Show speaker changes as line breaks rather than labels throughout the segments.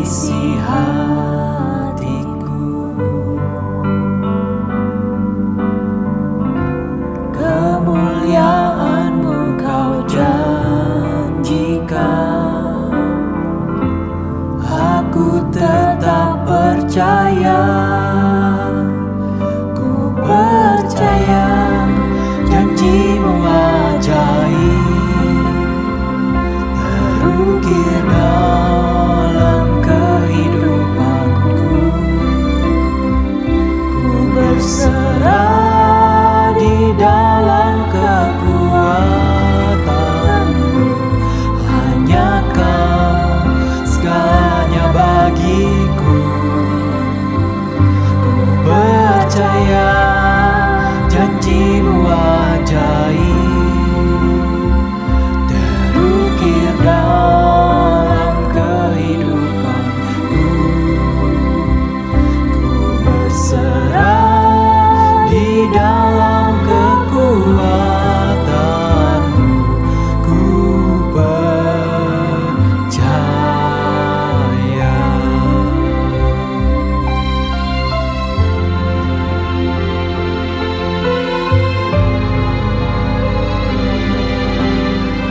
isi hatiku. Kemuliaan-Mu Kau janjikan, aku tetap percaya. Ku percaya janji-Mu ajaib terukir dalam kehidupanku. Ku berserah di dalam kekuatan-Mu, hanya Kau segalanya bagiku. Ku percaya janji-Mu ajaib terukir dalam kehidupanku. Ku berserah di dalam kekuatan-Mu. Ku percaya.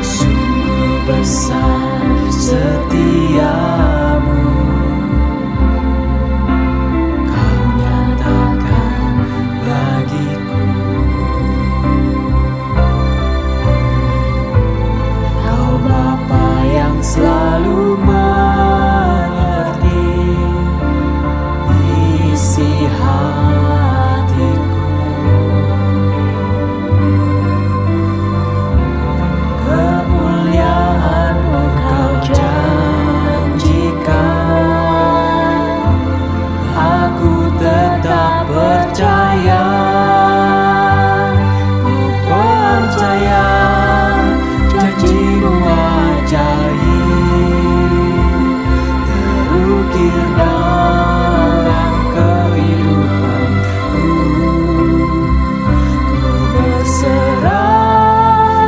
Sungguh besar setia-Mu, Kau nyatakan bagiku. Kau Bapa yang selalu mengerti isi hatiku. Kemuliaan-Mu Kau janjikan, aku tetap percaya. Ku percaya janji-Mu ajaib terukir dalam kehidupanku. Ku berserah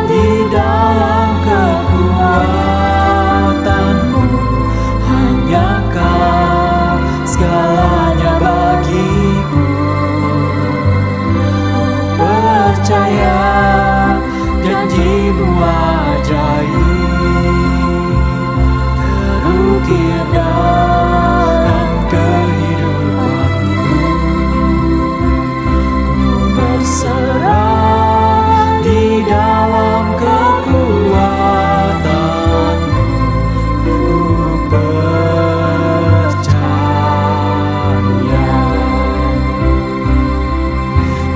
di dalam kekuatan-Mu, hanya Kau segalanya bagiku. Percaya janji-Mu ajaib terukir dalam kehidupanku. Ku berserah di dalam kekuatan-Mu. Ku percaya.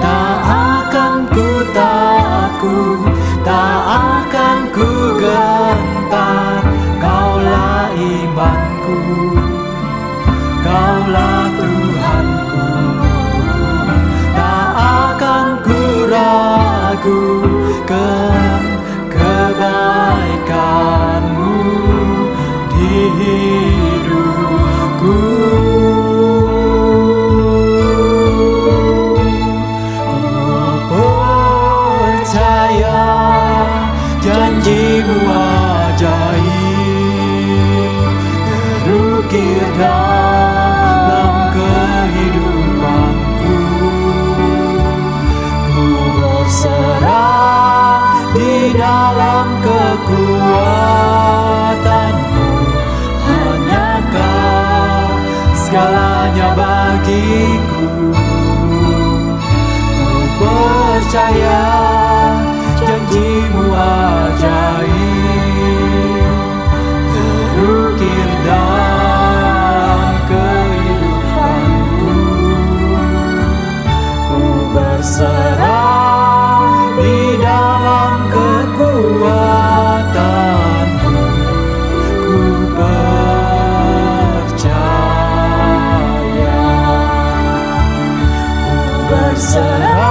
Tak akan ku takut, tak akan ku gentar. Kaulah imanku, Kaulah Tuhanku. Tak akan ku ragukan kebaikan-Mu di hidupku. Percaya janji-Mu ajaib terukir dalam kehidupanku. Ku berserah di dalam kekuatan-Mu, hanya Kau segalanya bagiku. Ku percaya janji-Mu ajaib terukir dalam kehidupanku. Ku berserah di dalam kekuatan-Mu. Ku percaya. Ku berserah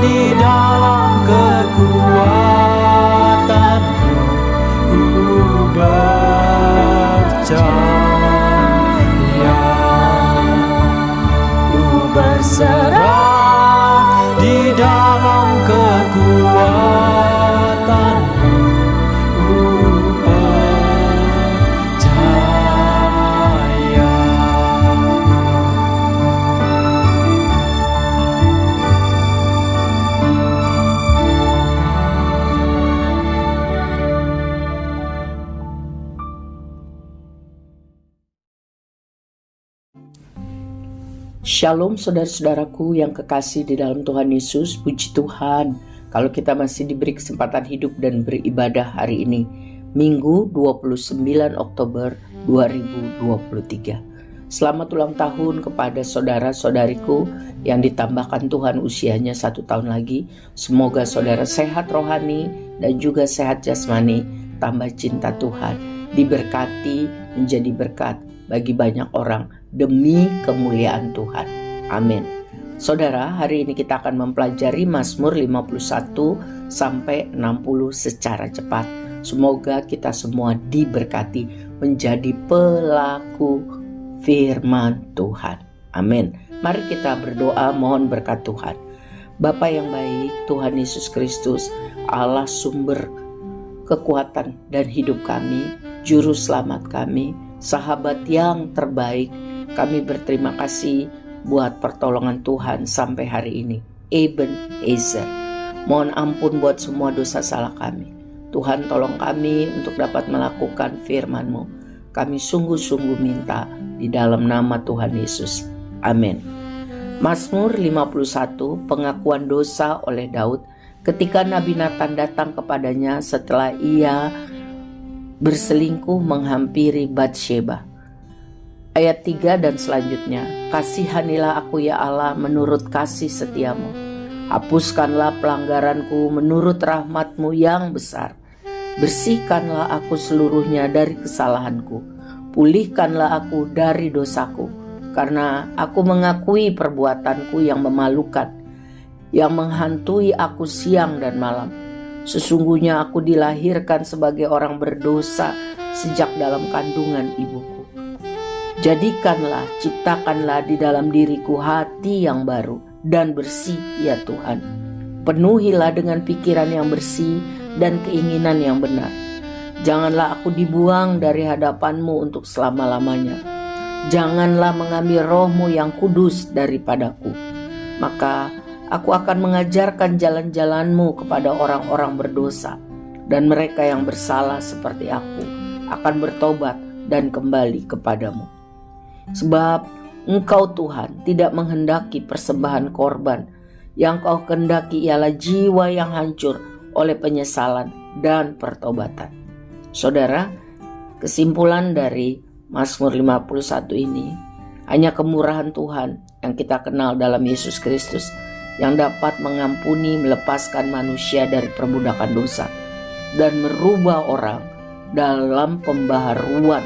di dalam kekuatan-Mu. Ku percaya.
Shalom saudara-saudaraku yang kekasih di dalam Tuhan Yesus. Puji Tuhan kalau kita masih diberi kesempatan hidup dan beribadah hari ini, Minggu 29 Oktober 2023. Selamat ulang tahun kepada saudara-saudariku yang ditambahkan Tuhan usianya 1 tahun lagi. Semoga saudara sehat rohani dan juga sehat jasmani, tambah cinta Tuhan, diberkati menjadi berkat bagi banyak orang demi kemuliaan Tuhan. Amin. Saudara, hari ini kita akan mempelajari Mazmur 51 sampai 60 secara cepat. Semoga kita semua diberkati menjadi pelaku firman Tuhan. Amin. Mari kita berdoa mohon berkat Tuhan. Bapa yang baik, Tuhan Yesus Kristus, Allah sumber kekuatan dan hidup kami, juru selamat kami, sahabat yang terbaik, kami berterima kasih buat pertolongan Tuhan sampai hari ini. Ebenezer. Mohon ampun buat semua dosa salah kami. Tuhan tolong kami untuk dapat melakukan firman-Mu. Kami sungguh-sungguh minta di dalam nama Tuhan Yesus. Amin. Mazmur 51, pengakuan dosa oleh Daud ketika Nabi Nathan datang kepadanya setelah ia berselingkuh menghampiri Batsheba. Ayat 3 dan selanjutnya. Kasihanilah aku ya Allah menurut kasih setiamu. Hapuskanlah pelanggaranku menurut rahmat-Mu yang besar. Bersihkanlah aku seluruhnya dari kesalahanku. Pulihkanlah aku dari dosaku. Karena aku mengakui perbuatanku yang memalukan, yang menghantui aku siang dan malam. Sesungguhnya aku dilahirkan sebagai orang berdosa sejak dalam kandungan ibuku. Jadikanlah, ciptakanlah di dalam diriku hati yang baru dan bersih ya Tuhan. Penuhilah dengan pikiran yang bersih dan keinginan yang benar. Janganlah aku dibuang dari hadapan-Mu untuk selama-lamanya. Janganlah mengambil roh-Mu yang kudus daripadaku. Maka aku akan mengajarkan jalan-jalan-Mu kepada orang-orang berdosa, dan mereka yang bersalah seperti aku akan bertobat dan kembali kepadamu. Sebab Engkau Tuhan tidak menghendaki persembahan korban, yang Kau kehendaki ialah jiwa yang hancur oleh penyesalan dan pertobatan. Saudara, kesimpulan dari Mazmur 51 ini, hanya kemurahan Tuhan yang kita kenal dalam Yesus Kristus yang dapat mengampuni, melepaskan manusia dari perbudakan dosa dan merubah orang dalam pembaharuan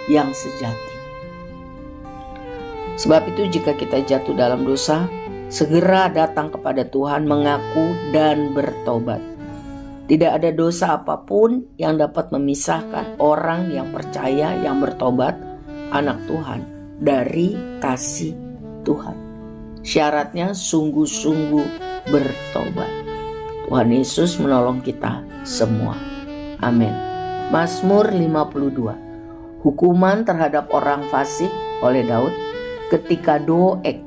yang sejati. Sebab itu jika kita jatuh dalam dosa, segera datang kepada Tuhan, mengaku dan bertobat. Tidak ada dosa apapun yang dapat memisahkan orang yang percaya, yang bertobat, anak Tuhan, dari kasih Tuhan. Syaratnya sungguh-sungguh bertobat. Tuhan Yesus menolong kita semua. Amin. Mazmur 52. Hukuman terhadap orang fasik oleh Daud. Ketika Doeg,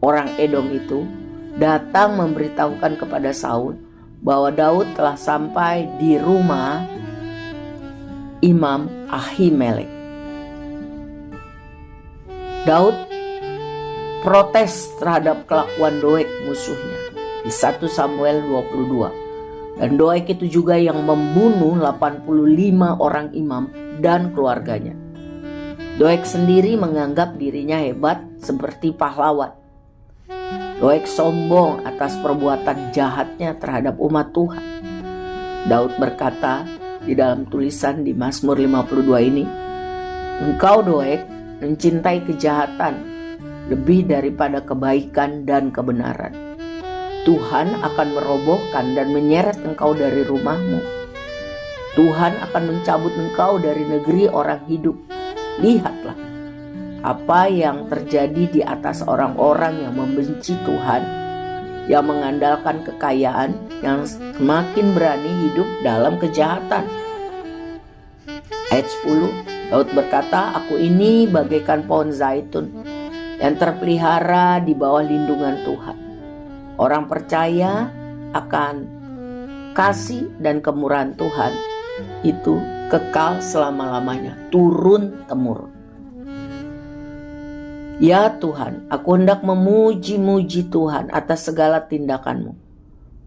orang Edom itu, datang memberitahukan kepada Saul bahwa Daud telah sampai di rumah Imam Ahimelek. Daud protes terhadap kelakuan Doeg musuhnya di 1 Samuel 22. Dan Doeg itu juga yang membunuh 85 orang imam dan keluarganya. Doeg sendiri menganggap dirinya hebat seperti pahlawan. Doeg sombong atas perbuatan jahatnya terhadap umat Tuhan. Daud berkata di dalam tulisan di Mazmur 52 ini, Engkau Doeg mencintai kejahatan lebih daripada kebaikan dan kebenaran. Tuhan akan merobohkan dan menyeret engkau dari rumahmu. Tuhan akan mencabut engkau dari negeri orang hidup. Lihatlah apa yang terjadi di atas orang-orang yang membenci Tuhan, yang mengandalkan kekayaan, yang semakin berani hidup dalam kejahatan. Ayat 10, Daud berkata, Aku ini bagaikan pohon zaitun yang terpelihara di bawah lindungan Tuhan. Orang percaya akan kasih dan kemurahan Tuhan itu kekal selama-lamanya, turun-temurun. Ya Tuhan, aku hendak memuji-muji Tuhan atas segala tindakan-Mu.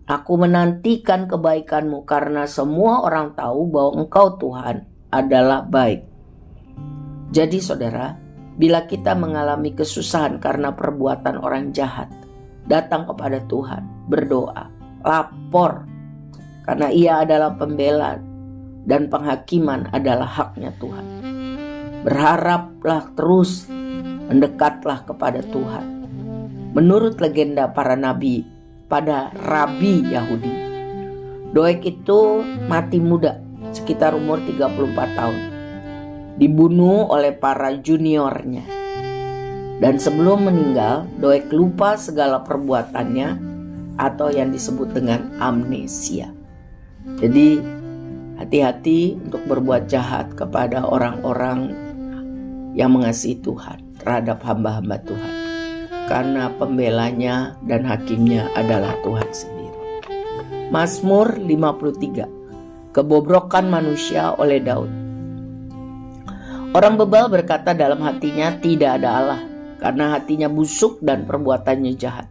Aku menantikan kebaikan-Mu karena semua orang tahu bahwa Engkau Tuhan adalah baik. Jadi saudara, bila kita mengalami kesusahan karena perbuatan orang jahat, datang kepada Tuhan, berdoa, lapor, karena Ia adalah pembela dan penghakiman adalah haknya Tuhan. Berharaplah terus, mendekatlah kepada Tuhan. Menurut legenda para nabi pada Rabi Yahudi, Doeg itu mati muda, sekitar umur 34 tahun. Dibunuh oleh para juniornya. Dan sebelum meninggal, Doeg lupa segala perbuatannya atau yang disebut dengan amnesia. Jadi hati-hati untuk berbuat jahat kepada orang-orang yang mengasihi Tuhan terhadap hamba-hamba Tuhan. Karena pembelanya dan hakimnya adalah Tuhan sendiri. Mazmur 53. Kebobrokan manusia oleh Daud. Orang bebal berkata dalam hatinya, tidak ada Allah, karena hatinya busuk dan perbuatannya jahat.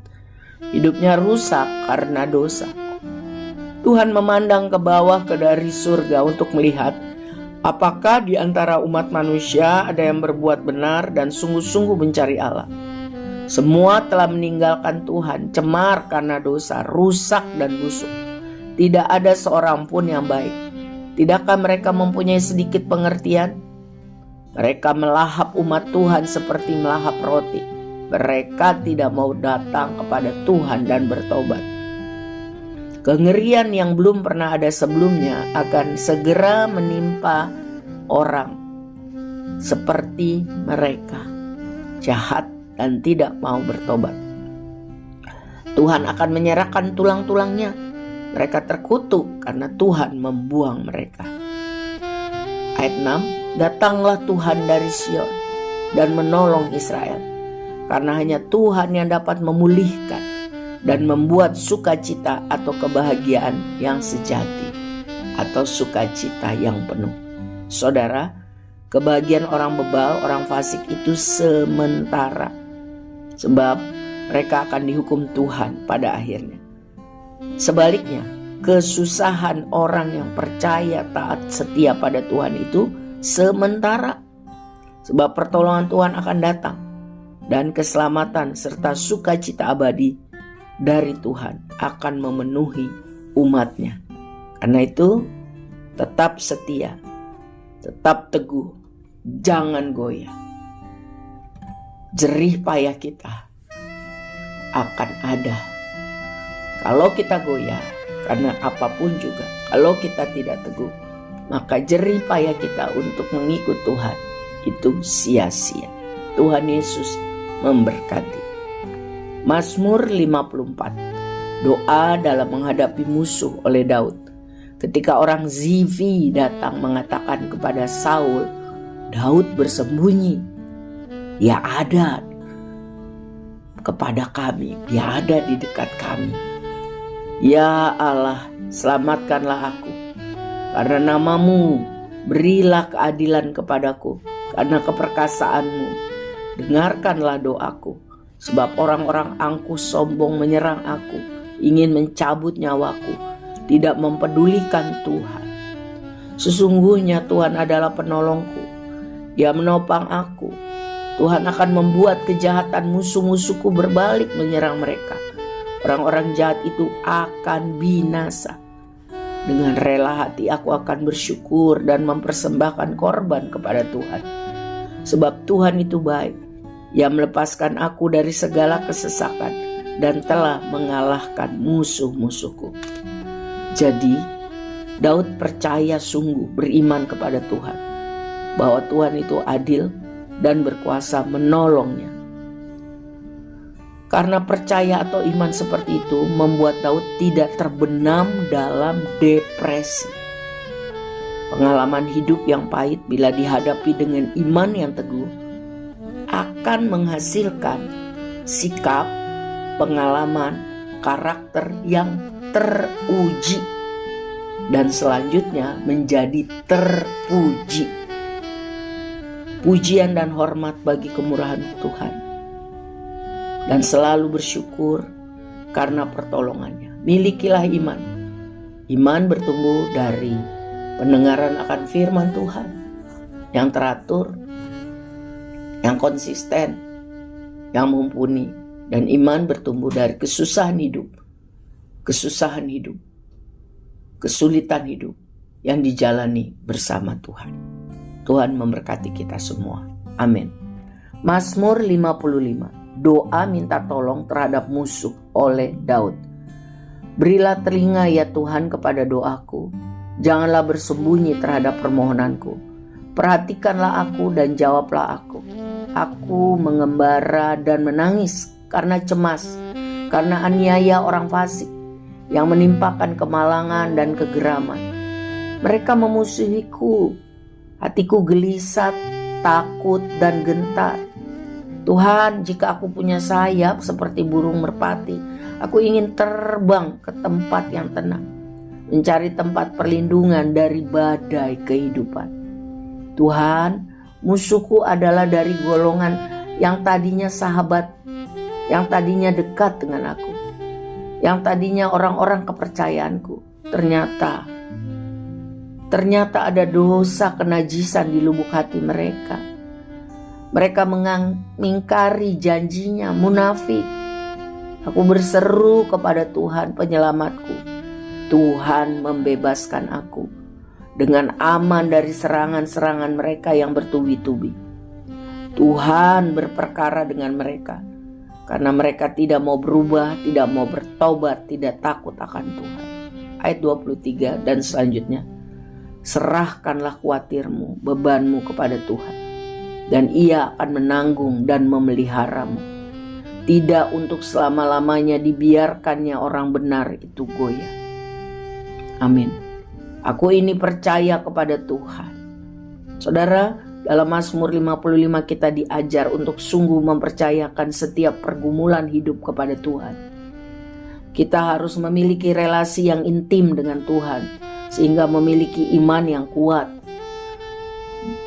Hidupnya rusak karena dosa. Tuhan memandang ke bawah ke dari surga untuk melihat apakah di antara umat manusia ada yang berbuat benar dan sungguh-sungguh mencari Allah. Semua telah meninggalkan Tuhan, cemar karena dosa, rusak dan busuk. Tidak ada seorang pun yang baik. Tidakkah mereka mempunyai sedikit pengertian? Mereka melahap umat Tuhan seperti melahap roti. Mereka tidak mau datang kepada Tuhan dan bertobat. Kengerian yang belum pernah ada sebelumnya akan segera menimpa orang seperti mereka, jahat dan tidak mau bertobat. Tuhan akan menyerahkan tulang-tulangnya. Mereka terkutuk karena Tuhan membuang mereka. Ayat 6, datanglah Tuhan dari Sion dan menolong Israel, karena hanya Tuhan yang dapat memulihkan dan membuat sukacita atau kebahagiaan yang sejati atau sukacita yang penuh. Saudara, kebahagiaan orang bebal, orang fasik itu sementara, sebab mereka akan dihukum Tuhan pada akhirnya. Sebaliknya, kesusahan orang yang percaya, taat, setia pada Tuhan itu sementara, sebab pertolongan Tuhan akan datang dan keselamatan serta sukacita abadi dari Tuhan akan memenuhi umatnya. Karena itu tetap setia, tetap teguh, jangan goyah. Jerih payah kita akan ada. Kalau kita goyah karena apapun juga, kalau kita tidak teguh, maka jerih payah kita untuk mengikut Tuhan itu sia-sia. Tuhan Yesus memberkati. Mazmur 54. Doa dalam menghadapi musuh oleh Daud. Ketika orang Zifi datang mengatakan kepada Saul, Daud bersembunyi. Dia ada kepada kami, dia ada di dekat kami. Ya Allah, selamatkanlah aku. Karena namamu, berilah keadilan kepadaku. Karena keperkasaanmu, dengarkanlah doaku. Sebab orang-orang angkuh sombong menyerang aku, ingin mencabut nyawaku, tidak mempedulikan Tuhan. Sesungguhnya Tuhan adalah penolongku. Dia menopang aku. Tuhan akan membuat kejahatan musuh-musuhku berbalik menyerang mereka. Orang-orang jahat itu akan binasa. Dengan rela hati aku akan bersyukur dan mempersembahkan korban kepada Tuhan. Sebab Tuhan itu baik. Ia melepaskan aku dari segala kesesakan dan telah mengalahkan musuh-musuhku. Jadi, Daud percaya sungguh, beriman kepada Tuhan, bahwa Tuhan itu adil dan berkuasa menolongnya. Karena percaya atau iman seperti itu membuat Daud tidak terbenam dalam depresi. Pengalaman hidup yang pahit bila dihadapi dengan iman yang teguh akan menghasilkan sikap, pengalaman, karakter yang teruji dan selanjutnya menjadi terpuji. Pujian dan hormat bagi kemurahan Tuhan. dan selalu bersyukur karena pertolongannya. Milikilah iman. Iman bertumbuh dari pendengaran akan firman Tuhan yang teratur, yang konsisten, yang mumpuni. Dan iman bertumbuh dari kesusahan hidup, kesulitan hidup yang dijalani bersama Tuhan. Tuhan memberkati kita semua. Amin. Mazmur 55, doa minta tolong terhadap musuh oleh Daud. Berilah telinga ya Tuhan kepada doaku, janganlah bersembunyi terhadap permohonanku. Perhatikanlah aku dan jawablah aku. Aku mengembara dan menangis karena cemas, karena aniaya orang fasik yang menimpakan kemalangan dan kegeraman. Mereka memusuhiku, hatiku gelisah, takut dan gentar. Tuhan, jika aku punya sayap seperti burung merpati, aku ingin terbang ke tempat yang tenang, mencari tempat perlindungan dari badai kehidupan. Tuhan, musuhku adalah dari golongan yang tadinya sahabat, yang tadinya dekat dengan aku, yang tadinya orang-orang kepercayaanku. Ternyata ada dosa kenajisan di lubuk hati mereka. Mereka mengingkari janjinya, munafik. Aku berseru kepada Tuhan penyelamatku. Tuhan membebaskan aku dengan aman dari serangan-serangan mereka yang bertubi-tubi. Tuhan berperkara dengan mereka, karena mereka tidak mau berubah, tidak mau bertobat, tidak takut akan Tuhan. Ayat 23 dan selanjutnya. Serahkanlah khawatirmu, bebanmu kepada Tuhan, dan Ia akan menanggung dan memeliharamu. Tidak untuk selama-lamanya dibiarkannya orang benar itu goyah. Amin. Aku ini percaya kepada Tuhan. Saudara, dalam Mazmur 55 kita diajar untuk sungguh mempercayakan setiap pergumulan hidup kepada Tuhan. Kita harus memiliki relasi yang intim dengan Tuhan, sehingga memiliki iman yang kuat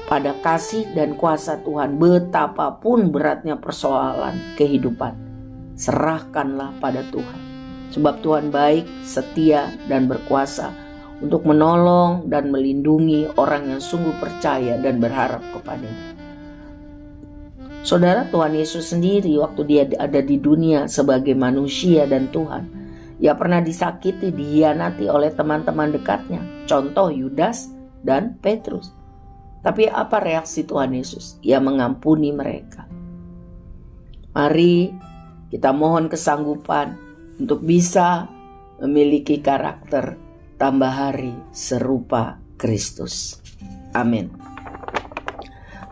pada kasih dan kuasa Tuhan. Betapapun beratnya persoalan kehidupan, serahkanlah pada Tuhan. Sebab Tuhan baik, setia, dan berkuasa untuk menolong dan melindungi orang yang sungguh percaya dan berharap kepadanya. Saudara, Tuhan Yesus sendiri waktu dia ada di dunia sebagai manusia dan Tuhan, ia pernah disakiti, dihianati oleh teman-teman dekatnya. Contoh Yudas dan Petrus. Tapi apa reaksi Tuhan Yesus? Ia mengampuni mereka. Mari kita mohon kesanggupan untuk bisa memiliki karakter tambah hari serupa Kristus. Amin.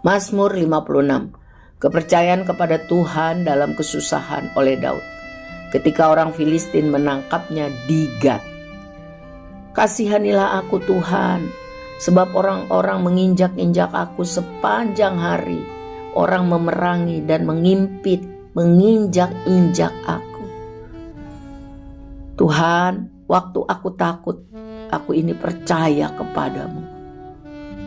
Mazmur 56. Kepercayaan kepada Tuhan dalam kesusahan oleh Daud. Ketika orang Filistin menangkapnya di Gat. Kasihanilah aku Tuhan, sebab orang-orang menginjak-injak aku sepanjang hari. Orang memerangi dan menginjak-injak aku. Tuhan, waktu aku takut, aku ini percaya kepadamu,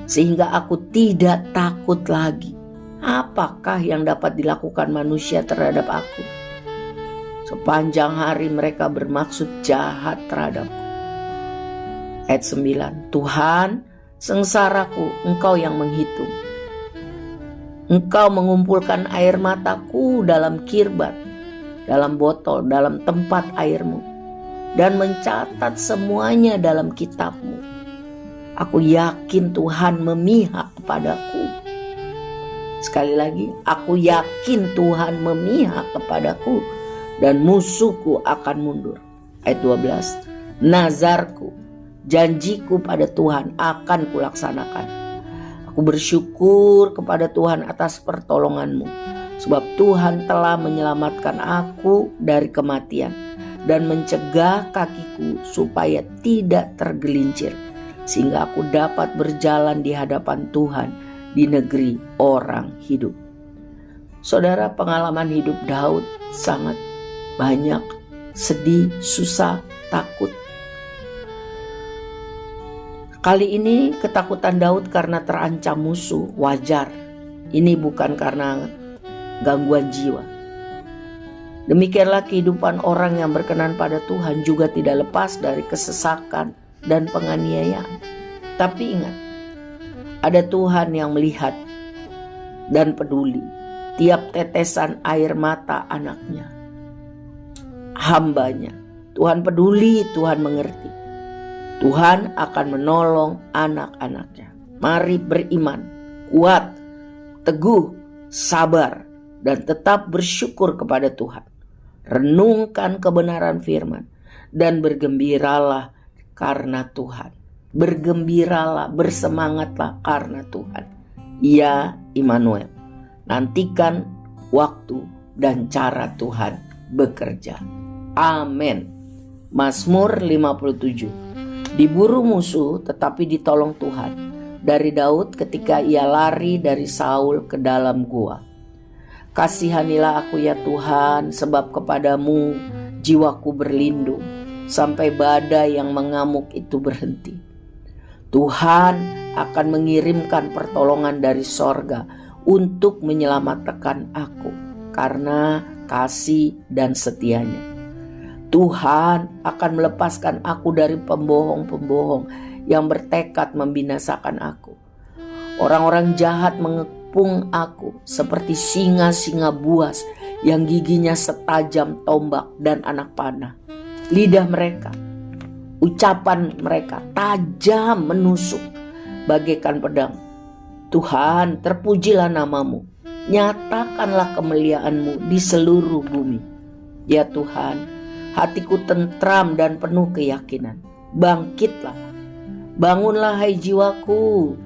sehingga aku tidak takut lagi. Apakah yang dapat dilakukan manusia terhadap aku? Sepanjang hari mereka bermaksud jahat terhadapku. Ayat 9. Tuhan, sengsaraku Engkau yang menghitung. Engkau mengumpulkan air mataku dalam kirbat, dalam botol, dalam tempat airmu, dan mencatat semuanya dalam kitabmu. Aku yakin Tuhan memihak kepadaku. Sekali lagi, aku yakin Tuhan memihak kepadaku, dan musuhku akan mundur. Ayat 12. Nazarku, janjiku pada Tuhan akan kulaksanakan. Aku bersyukur kepada Tuhan atas pertolonganmu, sebab Tuhan telah menyelamatkan aku dari kematian dan mencegah kakiku supaya tidak tergelincir, sehingga aku dapat berjalan di hadapan Tuhan di negeri orang hidup. Saudara, pengalaman hidup Daud sangat banyak, sedih, susah, takut. Kali ini ketakutan Daud karena terancam musuh, wajar. Ini bukan karena gangguan jiwa. Demikianlah kehidupan orang yang berkenan pada Tuhan juga tidak lepas dari kesesakan dan penganiayaan. Tapi ingat, ada Tuhan yang melihat dan peduli tiap tetesan air mata anaknya, hambanya. Tuhan peduli, Tuhan mengerti. Tuhan akan menolong anak-anaknya. Mari beriman, kuat, teguh, sabar, dan tetap bersyukur kepada Tuhan. Renungkan kebenaran firman dan bergembiralah karena Tuhan. Bergembiralah, bersemangatlah karena Tuhan. Ya Immanuel, nantikan waktu dan cara Tuhan bekerja. Amin. Mazmur 57. Diburu musuh tetapi ditolong Tuhan. Dari Daud ketika ia lari dari Saul ke dalam gua. Kasihanilah aku ya Tuhan, sebab kepadamu jiwaku berlindung, sampai badai yang mengamuk itu berhenti. Tuhan akan mengirimkan pertolongan dari sorga untuk menyelamatkan aku, karena kasih dan setianya. Tuhan akan melepaskan aku dari pembohong-pembohong yang bertekad membinasakan aku. Orang-orang jahat mengepung aku seperti singa-singa buas yang giginya setajam tombak dan anak panah. Lidah mereka, ucapan mereka tajam menusuk bagaikan pedang. Tuhan, terpujilah namamu. Nyatakanlah kemuliaanmu di seluruh bumi. Ya Tuhan, hatiku tentram dan penuh keyakinan. Bangkitlah, bangunlah hai jiwaku.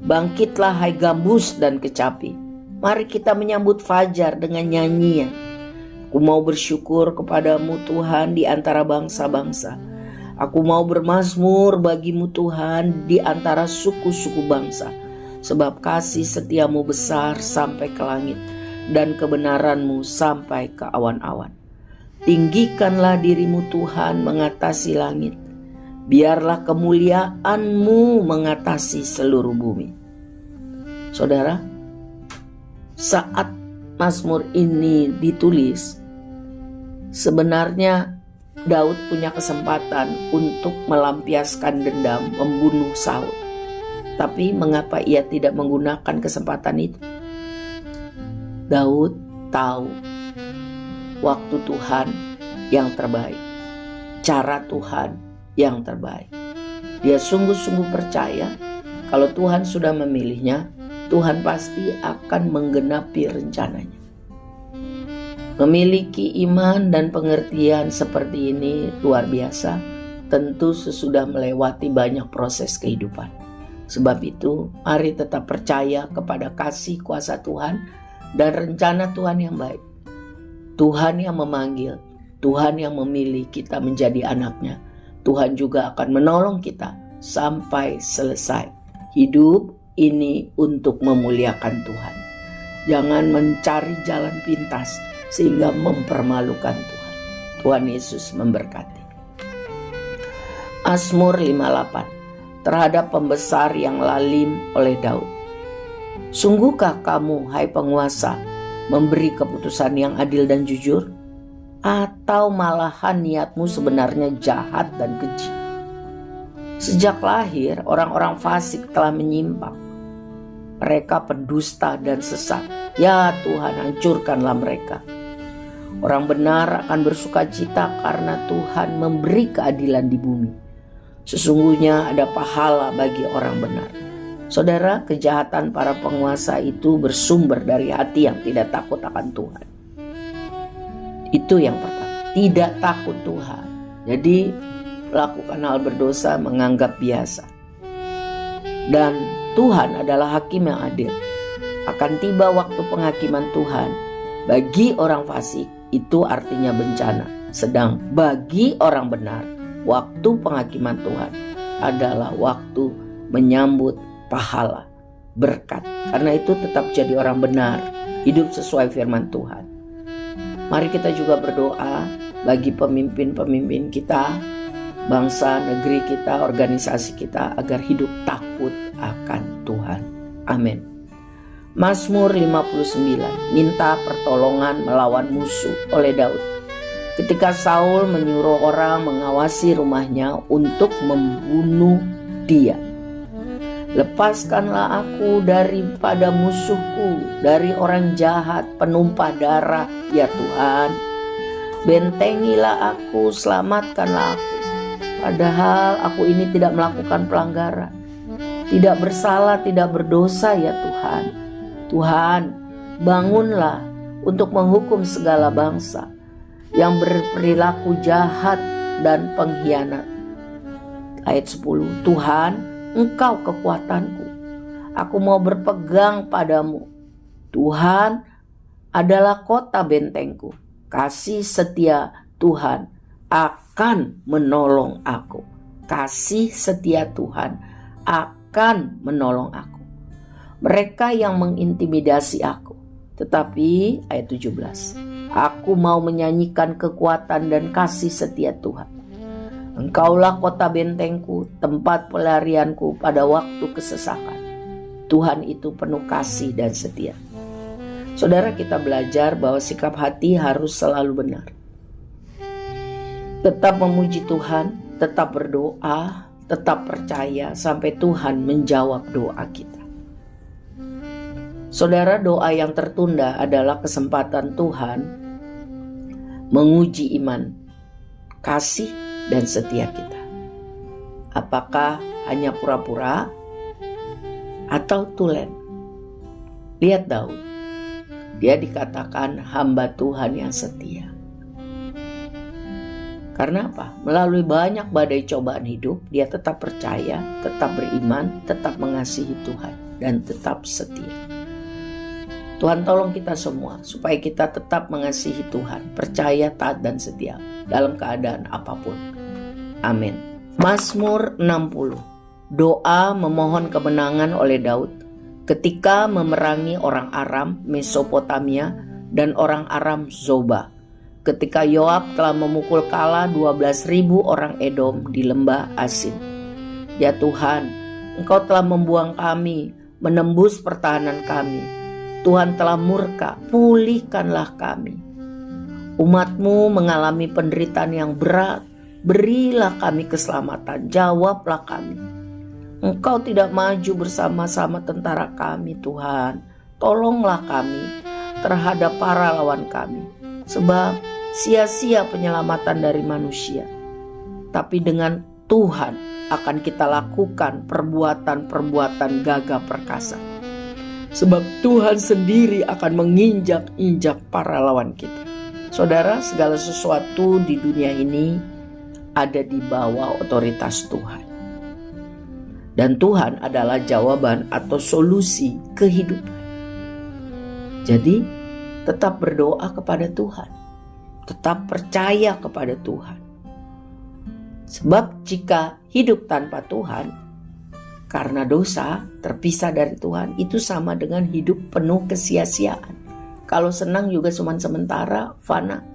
Bangkitlah hai gambus dan kecapi. Mari kita menyambut fajar dengan nyanyian. Aku mau bersyukur kepadamu Tuhan di antara bangsa-bangsa. Aku mau bermazmur bagimu Tuhan di antara suku-suku bangsa. Sebab kasih setiamu besar sampai ke langit dan kebenaranmu sampai ke awan-awan. Tinggikanlah dirimu Tuhan mengatasi langit. Biarlah kemuliaanmu mengatasi seluruh bumi. Saudara, saat Mazmur ini ditulis, sebenarnya Daud punya kesempatan untuk melampiaskan dendam, membunuh Saul. Tapi mengapa ia tidak menggunakan kesempatan itu? Daud tahu waktu Tuhan yang terbaik, cara Tuhan yang terbaik. Dia sungguh-sungguh percaya kalau Tuhan sudah memilihnya, Tuhan pasti akan menggenapi rencananya. Memiliki iman dan pengertian seperti ini luar biasa, tentu sesudah melewati banyak proses kehidupan. Sebab itu, mari tetap percaya kepada kasih kuasa Tuhan dan rencana Tuhan yang baik. Tuhan yang memanggil, Tuhan yang memilih kita menjadi anaknya. Tuhan juga akan menolong kita sampai selesai. Hidup ini untuk memuliakan Tuhan. Jangan mencari jalan pintas sehingga mempermalukan Tuhan. Tuhan Yesus memberkati. Mazmur 58 terhadap pembesar yang lalim oleh Daud. Sungguhkah kamu, hai penguasa, memberi keputusan yang adil dan jujur? Atau malahan niatmu sebenarnya jahat dan keji? Sejak lahir, orang-orang fasik telah menyimpang. Mereka pendusta dan sesat. Ya Tuhan, hancurkanlah mereka. Orang benar akan bersukacita karena Tuhan memberi keadilan di bumi. Sesungguhnya ada pahala bagi orang benar. Saudara, kejahatan para penguasa itu bersumber dari hati yang tidak takut akan Tuhan. Itu yang pertama, tidak takut Tuhan. Jadi melakukan hal berdosa menganggap biasa. Dan Tuhan adalah hakim yang adil. Akan tiba waktu penghakiman Tuhan. Bagi orang fasik itu artinya bencana. Sedang bagi orang benar, waktu penghakiman Tuhan adalah waktu menyambut pahala, berkat. Karena itu tetap jadi orang benar, hidup sesuai firman Tuhan. Mari kita juga berdoa bagi pemimpin-pemimpin kita, bangsa, negeri kita, organisasi kita, agar hidup takut akan Tuhan. Amin. Mazmur 59, minta pertolongan melawan musuh oleh Daud. Ketika Saul menyuruh orang mengawasi rumahnya untuk membunuh dia. Lepaskanlah aku daripada musuhku, dari orang jahat penumpah darah, ya Tuhan. Bentengilah aku, selamatkanlah aku. Padahal aku ini tidak melakukan pelanggaran, tidak bersalah, tidak berdosa, ya Tuhan. Tuhan, bangunlah untuk menghukum segala bangsa yang berperilaku jahat dan pengkhianat. Ayat 10, Tuhan, Engkau kekuatanku, aku mau berpegang padamu. Tuhan adalah kota bentengku, kasih setia Tuhan akan menolong aku. Kasih setia Tuhan akan menolong aku. Mereka yang mengintimidasi aku. Tetapi ayat 17, aku mau menyanyikan kekuatan dan kasih setia Tuhan. Engkaulah kota bentengku, tempat pelarianku pada waktu kesesakan. Tuhan itu penuh kasih dan setia. Saudara, kita belajar bahwa sikap hati harus selalu benar. Tetap memuji Tuhan, tetap berdoa, tetap percaya sampai Tuhan menjawab doa kita. Saudara, doa yang tertunda adalah kesempatan Tuhan menguji iman, kasih, dan setia kita. Apakah hanya pura-pura atau tulen? Lihat Daud, dia dikatakan hamba Tuhan yang setia. Karena apa? Melalui banyak badai cobaan hidup, dia tetap percaya, tetap beriman, tetap mengasihi Tuhan, dan tetap setia. Tuhan tolong kita semua supaya kita tetap mengasihi Tuhan, percaya, taat, dan setia dalam keadaan apapun. Amin. Mazmur 60. Doa memohon kemenangan oleh Daud ketika memerangi orang Aram Mesopotamia dan orang Aram Zoba. Ketika Yoab telah memukul kala 12.000 orang Edom di lembah Asin. Ya Tuhan, Engkau telah membuang kami, menembus pertahanan kami. Tuhan telah murka, pulihkanlah kami. Umat-Mu mengalami penderitaan yang berat, berilah kami keselamatan, jawablah kami. Engkau tidak maju bersama-sama tentara kami, Tuhan. Tolonglah kami terhadap para lawan kami. Sebab sia-sia penyelamatan dari manusia. Tapi dengan Tuhan akan kita lakukan perbuatan-perbuatan gagah perkasa. Sebab Tuhan sendiri akan menginjak-injak para lawan kita. Saudara, segala sesuatu di dunia ini ada di bawah otoritas Tuhan. Dan Tuhan adalah jawaban atau solusi kehidupan. Jadi, tetap berdoa kepada Tuhan. Tetap percaya kepada Tuhan. Sebab jika hidup tanpa Tuhan, karena dosa, terpisah dari Tuhan, itu sama dengan hidup penuh kesia-siaan. Kalau senang juga cuma sementara, fana.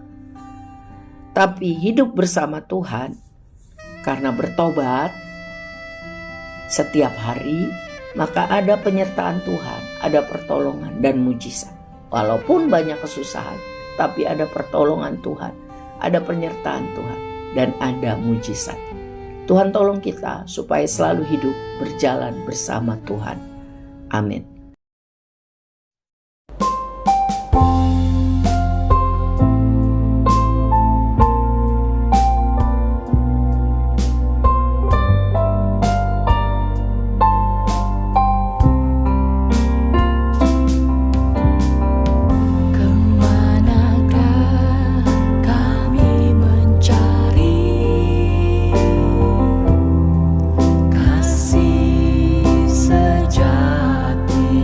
Tapi hidup bersama Tuhan, karena bertobat setiap hari, maka ada penyertaan Tuhan, ada pertolongan dan mujizat. Walaupun banyak kesusahan, tapi ada pertolongan Tuhan, ada penyertaan Tuhan, dan ada mujizat. Tuhan tolong kita supaya selalu hidup berjalan bersama Tuhan. Amin.
Kasih sejati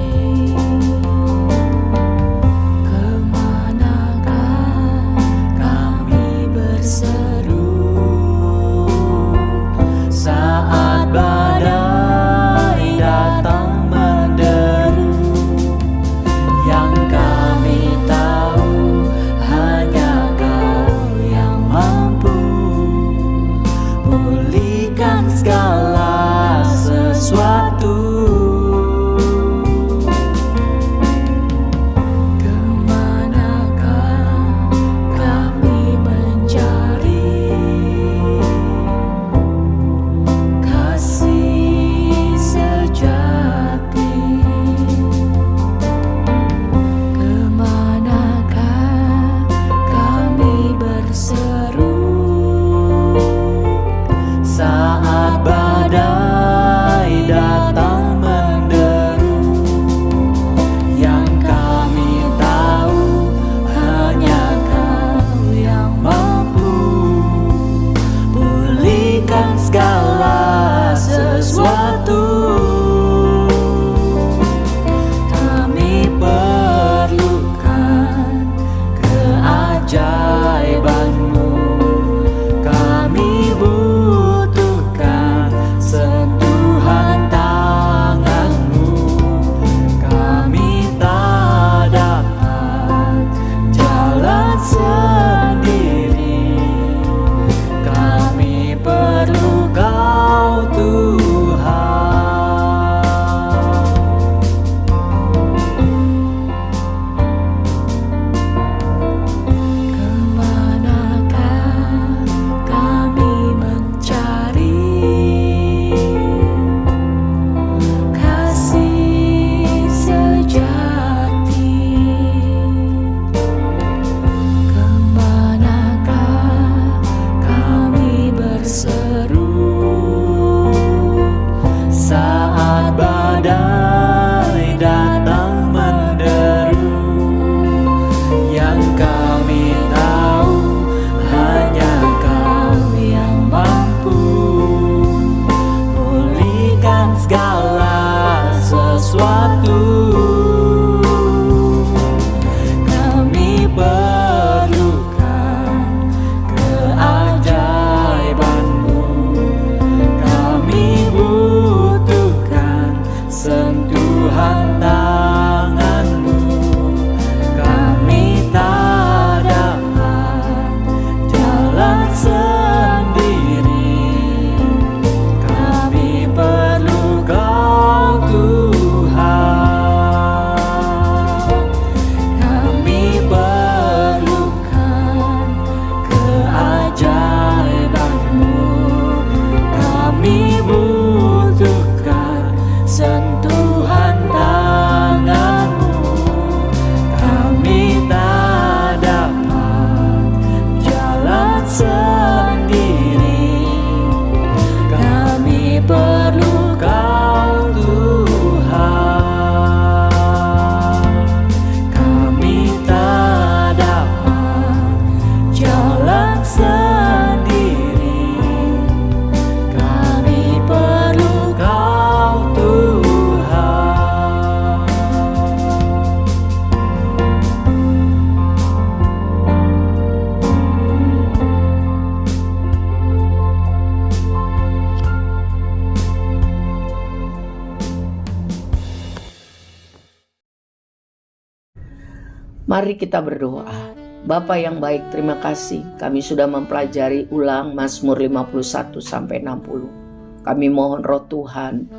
Mari kita berdoa. Bapa yang baik, terima kasih kami sudah mempelajari ulang Mazmur 51 sampai 60. Kami mohon Roh Tuhan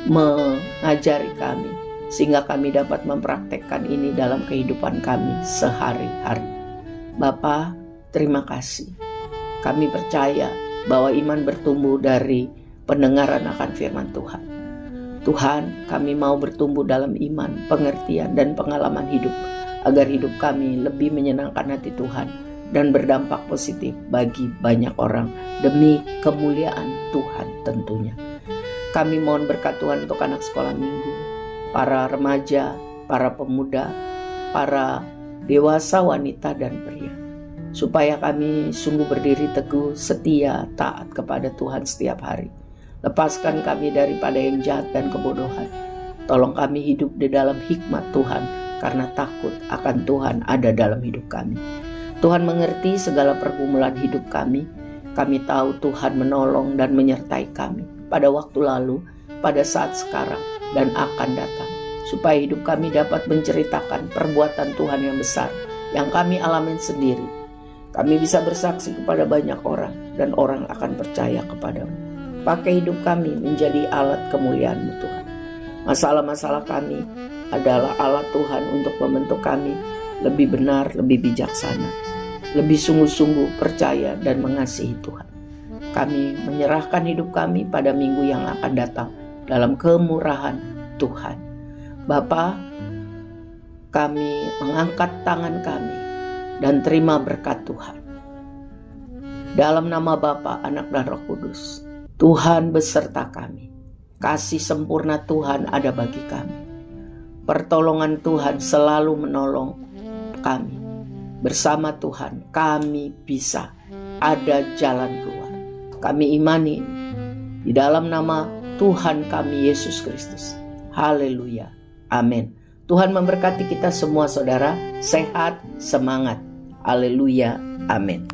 mengajari kami sehingga kami dapat mempraktekkan ini dalam kehidupan kami sehari-hari. Bapa, terima kasih. Kami percaya bahwa iman bertumbuh dari pendengaran akan firman Tuhan. Tuhan, kami mau bertumbuh dalam iman, pengertian, dan pengalaman hidup agar hidup kami lebih menyenangkan hati Tuhan dan berdampak positif bagi banyak orang demi kemuliaan Tuhan tentunya. Kami mohon berkat Tuhan untuk anak sekolah minggu, para remaja, para pemuda, para dewasa, wanita, dan pria. Supaya kami sungguh berdiri teguh, setia, taat kepada Tuhan setiap hari. Lepaskan kami daripada yang jahat dan kebodohan. Tolong kami hidup di dalam hikmat Tuhan, karena takut akan Tuhan ada dalam hidup kami. Tuhan mengerti segala pergumulan hidup kami. Kami tahu Tuhan menolong dan menyertai kami pada waktu lalu, pada saat sekarang, dan akan datang. Supaya hidup kami dapat menceritakan perbuatan Tuhan yang besar yang kami alami sendiri. Kami bisa bersaksi kepada banyak orang dan orang akan percaya kepadamu. Pakai hidup kami menjadi alat kemuliaan-Mu Tuhan. Masalah-masalah kami adalah alat Tuhan untuk membentuk kami lebih benar, lebih bijaksana, lebih sungguh-sungguh percaya dan mengasihi Tuhan. Kami menyerahkan hidup kami pada minggu yang akan datang dalam kemurahan Tuhan. Bapa, kami mengangkat tangan kami dan terima berkat Tuhan. Dalam nama Bapa, Anak, dan Roh Kudus, Tuhan beserta kami. Kasih sempurna Tuhan ada bagi kami. Pertolongan Tuhan selalu menolong kami. Bersama Tuhan kami bisa ada jalan keluar. Kami imani di dalam nama Tuhan kami Yesus Kristus. Haleluya. Amin. Tuhan memberkati kita semua saudara. Sehat, semangat. Haleluya. Amin.